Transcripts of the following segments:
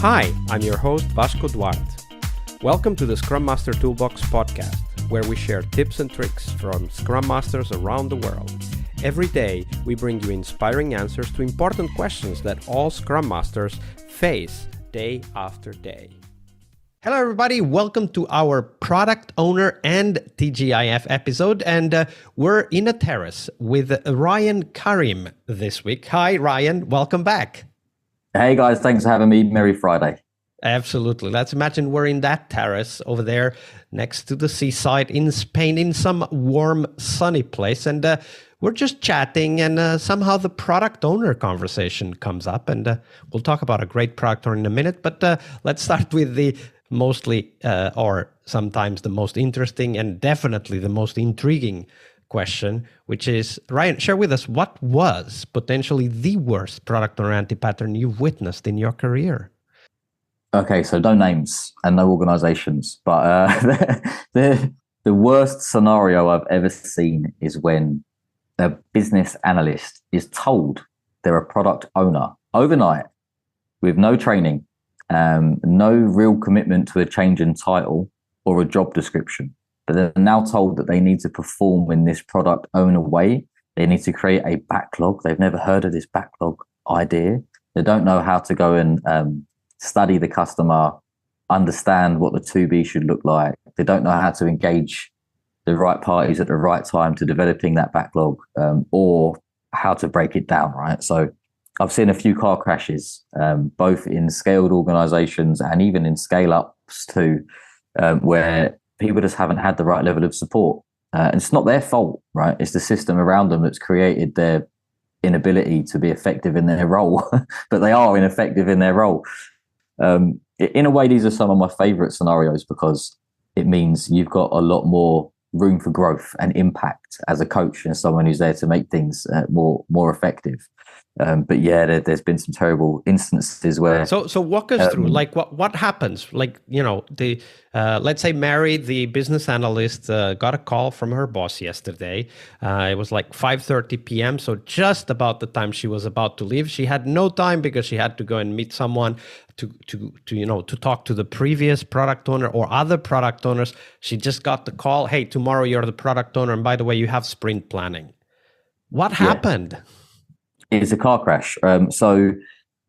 Hi, I'm your host Vasco Duarte. Welcome to the Scrum Master Toolbox Podcast, where we share tips and tricks from Scrum Masters around the world. Every day, we bring you inspiring answers to important questions that all Scrum Masters face day after day. Hello, everybody. Welcome to our Product Owner and TGIF episode. And we're in a terrace with Rayyan Karim this week. Hi, Rayyan. Welcome back. Hey, guys. Thanks for having me. Merry Friday. Absolutely. Let's imagine we're in that terrace over there next to the seaside in Spain in some warm, sunny place. And we're just chatting and somehow the product owner conversation comes up. And we'll talk about a great product owner in a minute. But let's start with the mostly or sometimes the most interesting and definitely the most intriguing question, which is, Rayyan, share with us what was potentially the worst product owner anti-pattern you've witnessed in your career? Okay, so no names and no organizations, but the worst scenario I've ever seen is when a business analyst is told they're a product owner overnight with no training, no real commitment to a change in title or a job description, but they're now told that they need to perform in this product owner way. They need to create a backlog. They've never heard of this backlog idea. They don't know how to go and study the customer, understand what the to-be should look like. They don't know how to engage the right parties at the right time to developing that backlog, or how to break it down, right? So I've seen a few car crashes, both in scaled organizations and even in scale-ups too, where people just haven't had the right level of support. And it's not their fault, right? It's the system around them that's created their inability to be effective in their role, but they are ineffective in their role. In a way, these are some of my favorite scenarios because it means you've got a lot more room for growth and impact as a coach and someone who's there to make things more effective. But yeah, there's been some terrible instances where. So walk us through, like what happens? Like, you know, the let's say Mary, the business analyst, got a call from her boss yesterday. It was like 5:30 p.m. So just about the time she was about to leave. She had no time because she had to go and meet someone to talk to the previous product owner or other product owners. She just got the call. Hey, tomorrow you're the product owner, and by the way, you have sprint planning. What happened? It's a car crash. So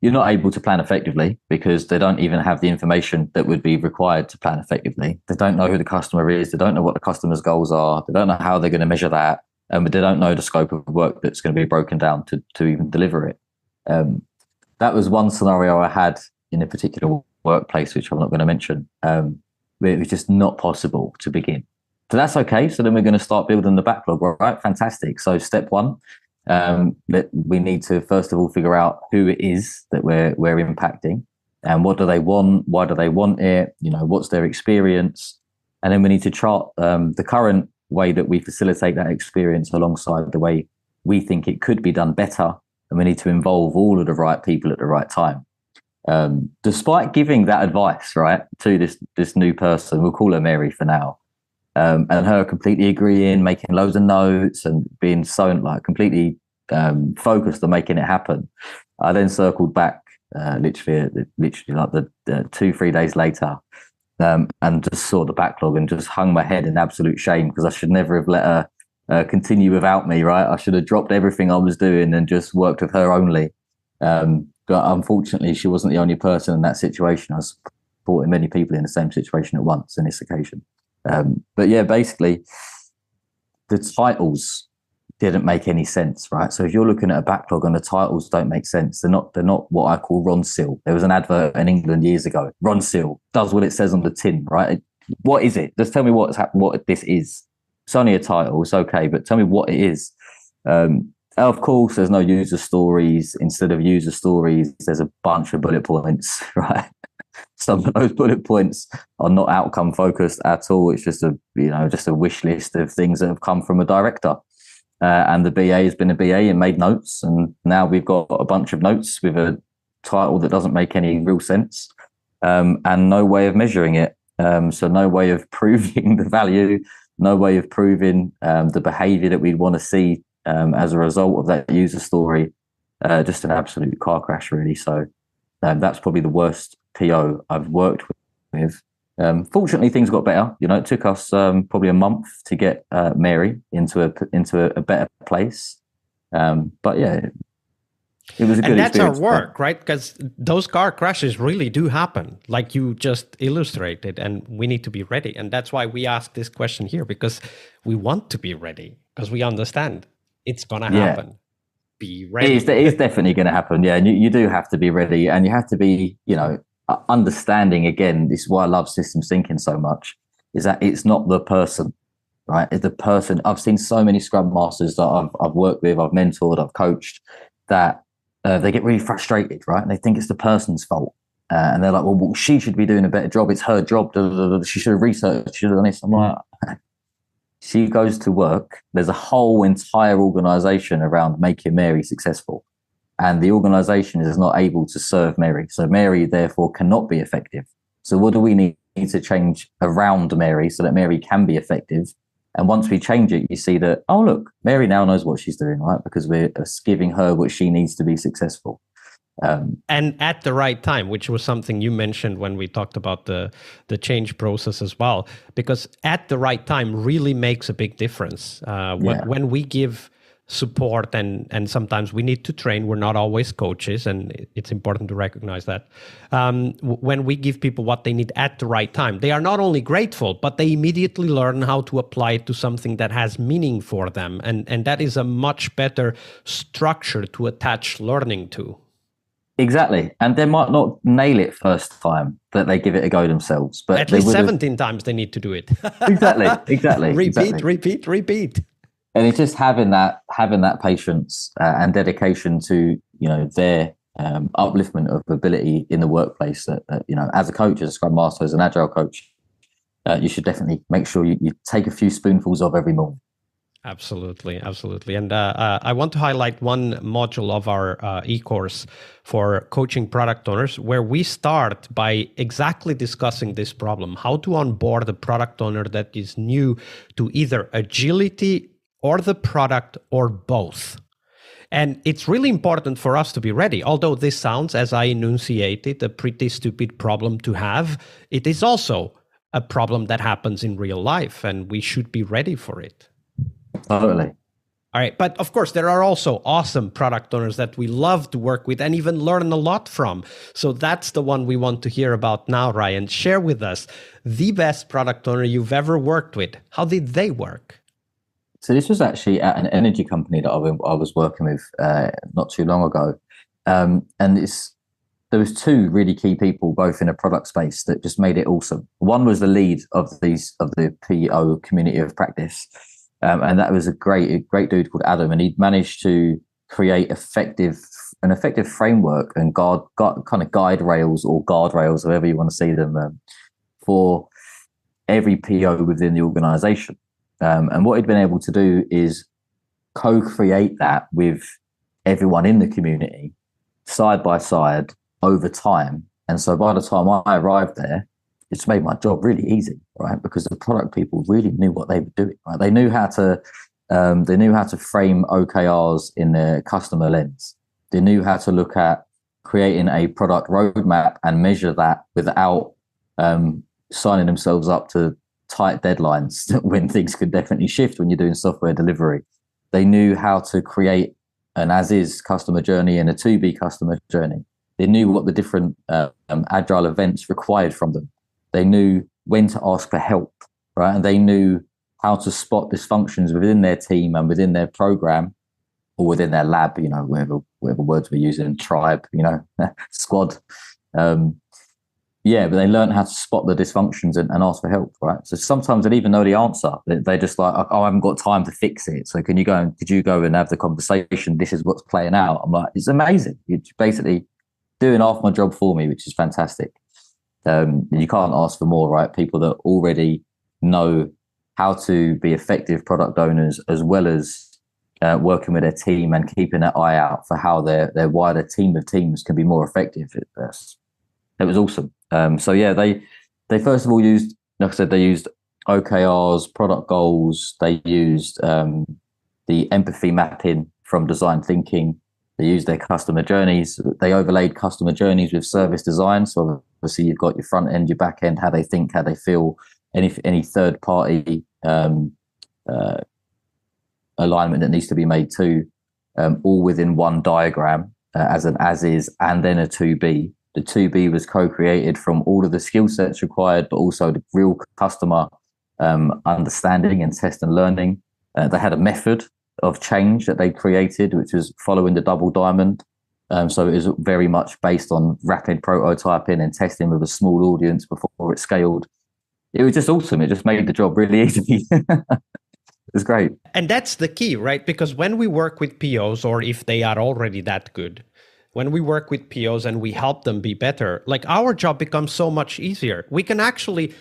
you're not able to plan effectively because they don't even have the information that would be required to plan effectively. They don't know who the customer is. They don't know what the customer's goals are. They don't know how they're going to measure that. But they don't know the scope of work that's going to be broken down to even deliver it. That was one scenario I had in a particular workplace, which I'm not going to mention. It was just not possible to begin. So that's okay. So then we're going to start building the backlog, right? Fantastic. So step one, we need to first of all figure out who it is that we're impacting and what do they want, why do they want it, what's their experience, and then we need to chart the current way that we facilitate that experience alongside the way we think it could be done better, and we need to involve all of the right people at the right time. Despite giving that advice, right, to this new person, we'll call her Mary for now, and her completely agreeing, making loads of notes and being so completely focused on making it happen. I then circled back literally like the 2-3 days later, and just saw the backlog and just hung my head in absolute shame because I should never have let her continue without me, right? I should have dropped everything I was doing and just worked with her only. But unfortunately, she wasn't the only person in that situation. I was supporting many people in the same situation at once on this occasion. But yeah, basically, the titles didn't make any sense, right? So if you're looking at a backlog and the titles don't make sense, they're not what I call Ron Seal. There was an advert in England years ago. Ron Seal does what it says on the tin, right? What is it? Just tell me what this is. It's only a title. It's okay, but tell me what it is. Of course, there's no user stories. Instead of user stories, there's a bunch of bullet points, right? Some of those bullet points are not outcome focused at all. It's just a wish list of things that have come from a director. And the BA has been a BA and made notes. And now we've got a bunch of notes with a title that doesn't make any real sense, and no way of measuring it. So no way of proving the value, no way of proving the behavior that we'd want to see as a result of that user story. Just an absolute car crash, really. So That's probably the worst PO I've worked with. Fortunately, things got better. It took us probably a month to get Mary into a better place. But yeah, it was a good experience. And that's our work, right? Because those car crashes really do happen, like you just illustrated, and we need to be ready. And that's why we ask this question here, because we want to be ready, because we understand it's going to happen. Be ready. It is definitely going to happen. Yeah. And you do have to be ready, and you have to be, understanding. Again, this is why I love systems thinking so much, is that it's not the person, right? It's the person. I've seen so many Scrum Masters that I've worked with, I've mentored, I've coached, that they get really frustrated, right? And they think it's the person's fault. And they're like, well, she should be doing a better job. It's her job. She should have researched. She should have done this. I'm like, she goes to work. There's a whole entire organization around making Mary successful. And the organization is not able to serve Mary. So Mary, therefore, cannot be effective. So what do we need to change around Mary so that Mary can be effective? And once we change it, you see that, oh, look, Mary now knows what she's doing, right? Because we're giving her what she needs to be successful. And at the right time, which was something you mentioned when we talked about the change process as well, because at the right time really makes a big difference. When we give support, and sometimes we need to train, we're not always coaches, and it's important to recognize that. When we give people what they need at the right time, they are not only grateful, but they immediately learn how to apply it to something that has meaning for them. And that is a much better structure to attach learning to. Exactly. And they might not nail it first time that they give it a go themselves, but at least 17 times they need to do it. Exactly. Repeat. And it's just having that patience and dedication to their upliftment of ability in the workplace. That as a coach, as a Scrum Master, as an Agile coach, you should definitely make sure you take a few spoonfuls of every morning. Absolutely. And I want to highlight one module of our e-course for coaching product owners, where we start by exactly discussing this problem: how to onboard a product owner that is new to either agility or the product, or both. And it's really important for us to be ready. Although this sounds, as I enunciated, a pretty stupid problem to have, it is also a problem that happens in real life, and we should be ready for it. Totally. All right. But of course, there are also awesome product owners that we love to work with and even learn a lot from. So that's the one we want to hear about now, Rayyan. Share with us the best product owner you've ever worked with. How did they work? So this was actually at an energy company that I was working with not too long ago. And there was two really key people, both in a product space, that just made it awesome. One was the lead of the PO community of practice. And that was a great dude called Adam. And he'd managed to create an effective framework and kind of guide rails or guardrails, however you want to see them, for every PO within the organization. And what he'd been able to do is co-create that with everyone in the community side by side over time. And so by the time I arrived there, it's made my job really easy, right? Because the product people really knew what they were doing, right? They knew how to frame OKRs in their customer lens. They knew how to look at creating a product roadmap and measure that without signing themselves up to tight deadlines when things could definitely shift when you're doing software delivery. They knew how to create an as-is customer journey and a to-be customer journey. They knew what the different agile events required from them. They knew when to ask for help, right? And they knew how to spot dysfunctions within their team and within their program or within their lab, whatever words we're using, tribe, squad. But they learned how to spot the dysfunctions and ask for help, right? So sometimes they don't even know the answer. They just like, oh, I haven't got time to fix it. So did you go and have the conversation? This is what's playing out. I'm like, it's amazing. You're basically doing half my job for me, which is fantastic. You can't ask for more, right? People that already know how to be effective product owners, as well as working with their team and keeping their eye out for how their wider team of teams can be more effective. It was awesome. They first of all used, like I said, they used OKRs, product goals. They used the empathy mapping from design thinking. They used their customer journeys. They overlaid customer journeys with service design. So obviously you've got your front end, your back end, how they think, how they feel, any third party alignment that needs to be made too, all within one diagram as an as is, and then a to be. The to be was co-created from all of the skill sets required, but also the real customer understanding and test and learning. They had a method of change that they created, which was following the double diamond. So it was very much based on rapid prototyping and testing with a small audience before it scaled. It was just awesome. It just made the job really easy. It was great. And that's the key, right? Because when we work with POs, or if they are already that good, when we work with POs and we help them be better, like our job becomes so much easier. We can actually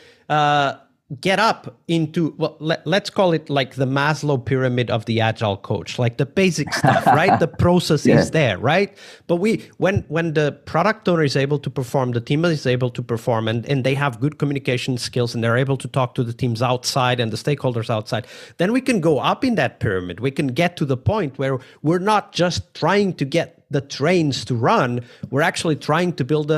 get up into, well, let's call it like the Maslow pyramid of the Agile coach, like the basic stuff, right? The process is there, right? But when the product owner is able to perform, the team is able to perform, and they have good communication skills, and they're able to talk to the teams outside and the stakeholders outside, then we can go up in that pyramid. We can get to the point where we're not just trying to get the trains to run, we're actually trying to build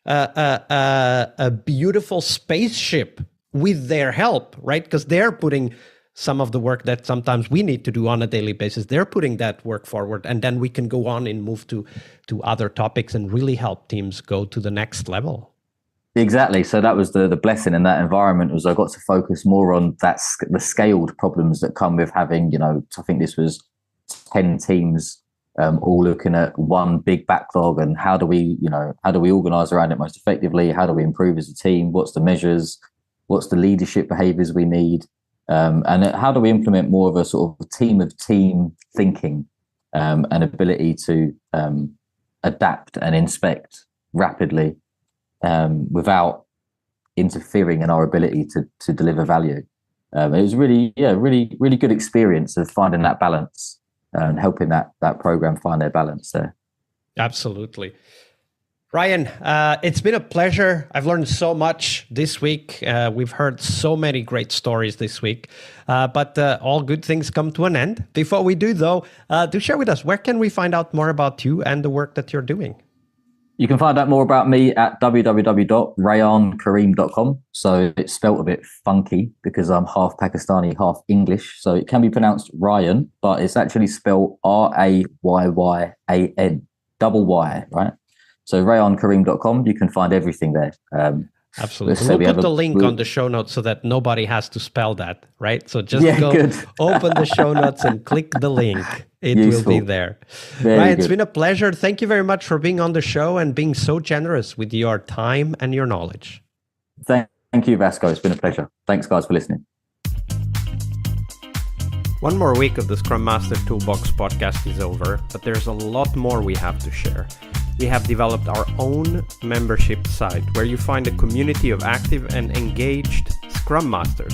a beautiful spaceship with their help, right? Because they're putting some of the work that sometimes we need to do on a daily basis. They're putting that work forward, and then we can go on and move to other topics and really help teams go to the next level. Exactly. So that was the blessing in that environment, was I got to focus more on the scaled problems that come with having, I think this was 10 teams all looking at one big backlog, and how do we organize around it most effectively? How do we improve as a team? What's the measures? What's the leadership behaviors we need? And how do we implement more of a sort of team thinking and ability to adapt and inspect rapidly without interfering in our ability to deliver value? It was really good experience of finding that balance and helping that program find their balance there. Absolutely. Rayyan, it's been a pleasure. I've learned so much this week. We've heard so many great stories this week, but all good things come to an end. Before we do, though, do share with us, where can we find out more about you and the work that you're doing? You can find out more about me at www.rayyankarim.com. So it's spelt a bit funky because I'm half Pakistani, half English. So it can be pronounced Rayyan, but it's actually spelled Rayyan, double Y, right? So rayyankarim.com, you can find everything there. Absolutely. We'll put the link on the show notes so that nobody has to spell that, right? So just open the show notes and click the link. It will be there. Right, it's been a pleasure. Thank you very much for being on the show and being so generous with your time and your knowledge. Thank you, Vasco. It's been a pleasure. Thanks, guys, for listening. One more week of the Scrum Master Toolbox podcast is over, but there's a lot more we have to share. We have developed our own membership site where you find a community of active and engaged Scrum Masters.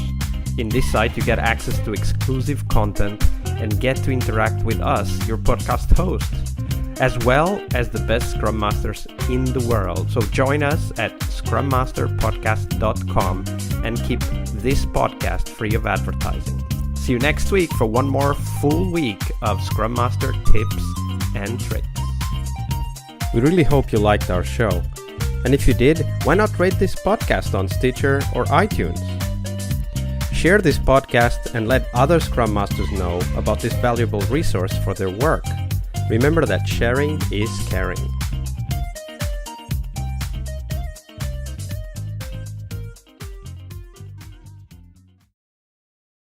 In this site, you get access to exclusive content and get to interact with us, your podcast hosts, as well as the best Scrum Masters in the world. So join us at scrummasterpodcast.com and keep this podcast free of advertising. See you next week for one more full week of Scrum Master tips and tricks. We really hope you liked our show. And if you did, why not rate this podcast on Stitcher or iTunes? Share this podcast and let other Scrum Masters know about this valuable resource for their work. Remember that sharing is caring.